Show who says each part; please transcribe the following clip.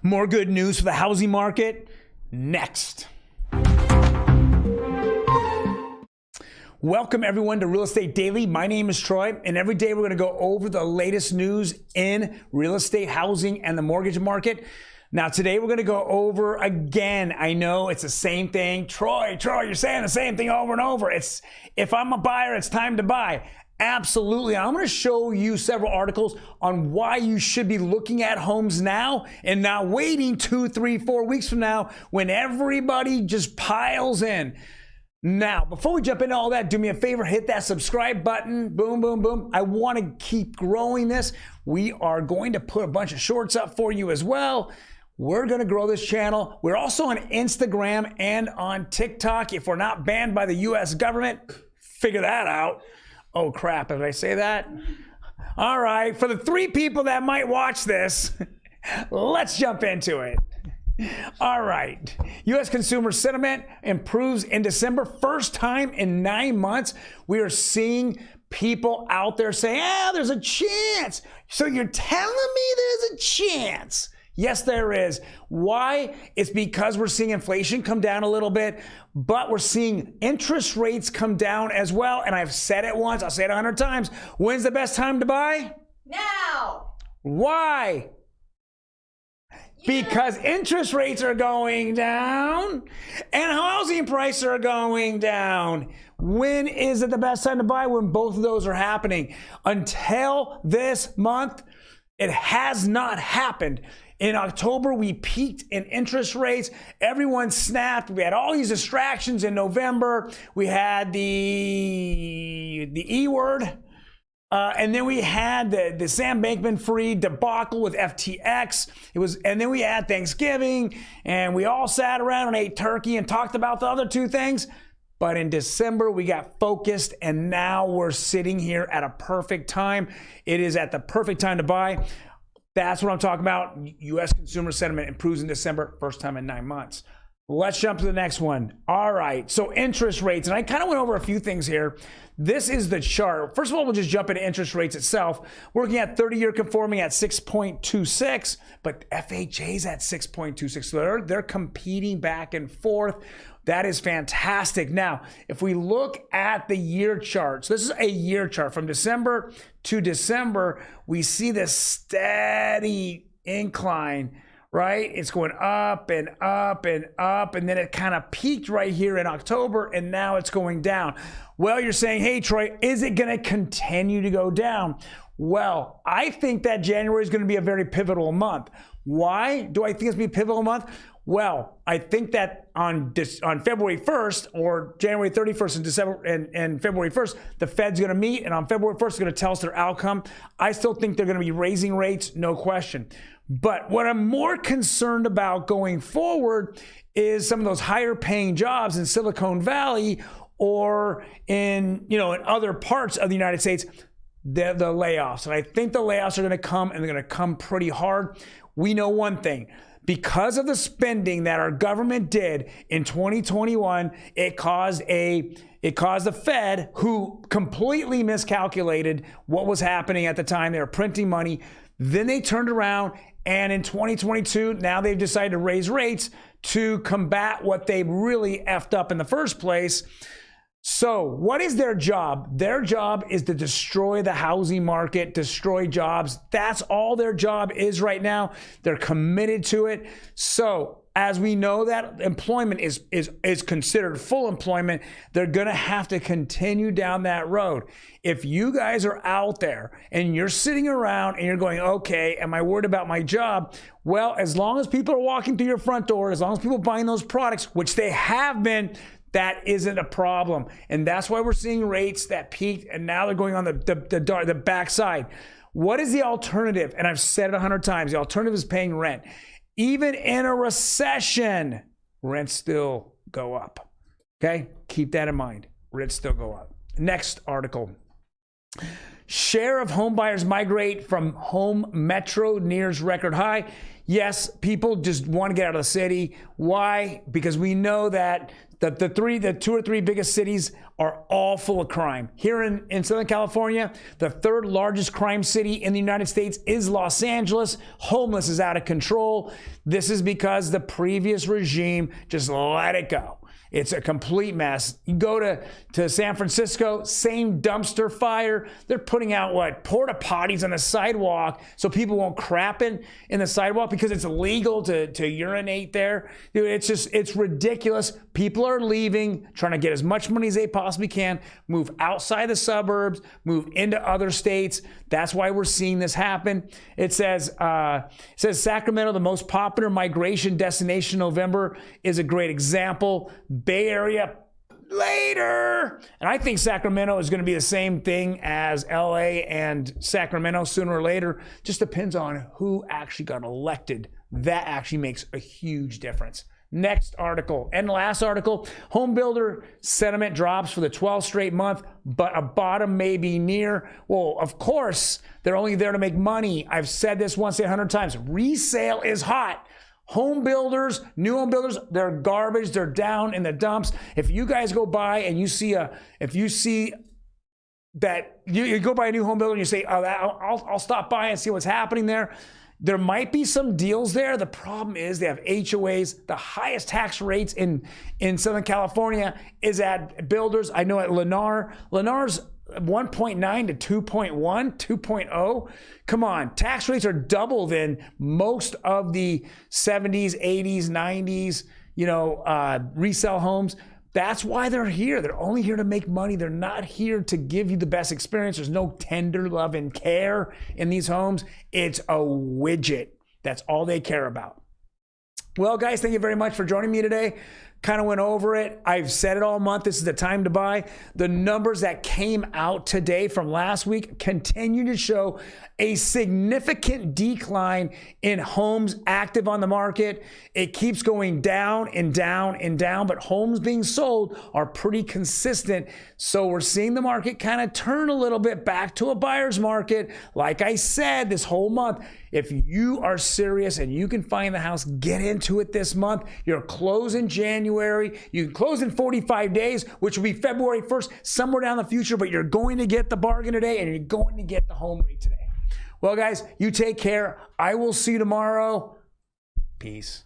Speaker 1: More good news for the housing market next. Welcome everyone to Real Estate Daily. My name is Troy, and every day we're going to go over the latest news in real estate, housing, and the mortgage market. Now today we're going to go over again. I know it's the same thing. Troy, you're saying the same thing over and over. It's if I'm a buyer, it's time to buy. Absolutely. I'm going to show you several articles on why you should be looking at homes now and not waiting 2, 3, 4 weeks from now when everybody just piles in. Now, before we jump into all that, do me a favor, hit that subscribe button. Boom, boom, boom. I want to keep growing this. We are going to put a bunch of shorts up for you as well. We're going to grow this channel. We're also on Instagram and on TikTok. If we're not banned by the US government, figure that out. Oh crap, did I say that? All right, for the 3 people that might watch this, let's jump into it. All right, U.S. consumer sentiment improves in December. First time in 9 months, we are seeing people out there saying, there's a chance. So you're telling me there's a chance? Yes, there is. Why? It's because we're seeing inflation come down a little bit, but we're seeing interest rates come down as well. And I've said it once, I'll say it 100 times. When's the best time to buy?
Speaker 2: Now.
Speaker 1: Why? Because interest rates are going down and housing prices are going down. When is it the best time to buy? When both of those are happening. Until this month, it has not happened. In October, we peaked in interest rates. Everyone snapped. We had all these distractions in November. We had the E word. And then we had the Sam Bankman-Fried debacle with FTX. And then we had Thanksgiving, and we all sat around and ate turkey and talked about the other 2 things. But in December, we got focused, and now we're sitting here at a perfect time. It is at the perfect time to buy. That's what I'm talking about. U.S. consumer sentiment improves in December, first time in 9 months. Let's jump to the next one. All right, so interest rates, and I kind of went over a few things here. This is the chart. First of all, we'll just jump into interest rates itself. We're looking at 30-year conforming at 6.26, but FHA's at 6.26. So they're competing back and forth. That is fantastic. Now, if we look at the year chart, so this is a year chart from December to December, we see this steady incline, right? It's going up and up and up, and then it kind of peaked right here in October, and now it's going down. Well, you're saying, hey, Troy, is it going to continue to go down? Well, I think that January is going to be a very pivotal month. Why do I think it's going to be a pivotal month? Well, I think that on February 1st or January 31st and December and February 1st, the Fed's going to meet, and on February 1st, they're going to tell us their outcome. I still think they're going to be raising rates, no question. But what I'm more concerned about going forward is some of those higher paying jobs in Silicon Valley or in other parts of the United States, the layoffs. And I think the layoffs are going to come, and they're going to come pretty hard. We know one thing. Because of the spending that our government did in 2021, it caused the Fed, who completely miscalculated what was happening at the time. They were printing money. Then they turned around, and in 2022, now they've decided to raise rates to combat what they really effed up in the first place. So what is their job? Their job is to destroy the housing market, destroy jobs. That's all their job is right now. They're committed to it. So as we know that employment is considered full employment, they're going to have to continue down that road. If you guys are out there and you're sitting around and you're going, okay, am I worried about my job? Well, as long as people are walking through your front door, as long as people are buying those products, which they have been, that isn't a problem. And that's why we're seeing rates that peaked and now they're going on the backside. What is the alternative? And I've said it 100 times. The alternative is paying rent. Even in a recession, rents still go up. Okay? Keep that in mind. Rents still go up. Next article. Share of home buyers migrate from home metro nears record high. Yes, people just want to get out of the city. Why? Because we know that the 2 or 3 biggest cities are all full of crime. Here in Southern California, the 3rd largest crime city in the United States is Los Angeles. Homeless is out of control. This is because the previous regime just let it go. It's a complete mess. You go to San Francisco, same dumpster fire. They're putting out porta potties on the sidewalk so people won't crap in the sidewalk because it's illegal to urinate there. Dude, it's ridiculous. People are leaving, trying to get as much money as they possibly can, move outside the suburbs, move into other states. That's why we're seeing this happen. It says Sacramento, the most popular migration destination in November, is a great example. Bay Area later. And I think Sacramento is going to be the same thing as LA and Sacramento sooner or later. Just depends on who actually got elected. That actually makes a huge difference. Next article and last article, Homebuilder sentiment drops for the 12th straight month, but a bottom may be near. Well, of course, they're only there to make money. I've said this once 100 times. Resale is hot. Home builders, new home builders, they're garbage. They're down in the dumps. If you guys go by and you see that you go by a new home builder and you say, oh, I'll stop by and see what's happening there. There might be some deals there. The problem is they have HOAs. The highest tax rates in Southern California is at builders. I know at Lennar. Lennar's 1.9 to 2.1, 2.0. Come on, tax rates are double than most of the 70s, 80s, 90s, resale homes. That's why they're here. They're only here to make money. They're not here to give you the best experience. There's no tender love and care in these homes. It's a widget. That's all they care about. Well, guys, thank you very much for joining me today. Kind of went over it. I've said it all month. This is the time to buy. The numbers that came out today from last week continue to show a significant decline in homes active on the market. It keeps going down and down and down, but homes being sold are pretty consistent. So we're seeing the market kind of turn a little bit back to a buyer's market. Like I said, this whole month, if you are serious and you can find the house, get into it this month. You're closing January. You can close in 45 days, which will be February 1st, somewhere down the future, but you're going to get the bargain today and you're going to get the home rate today. Well, guys, you take care. I will see you tomorrow. Peace.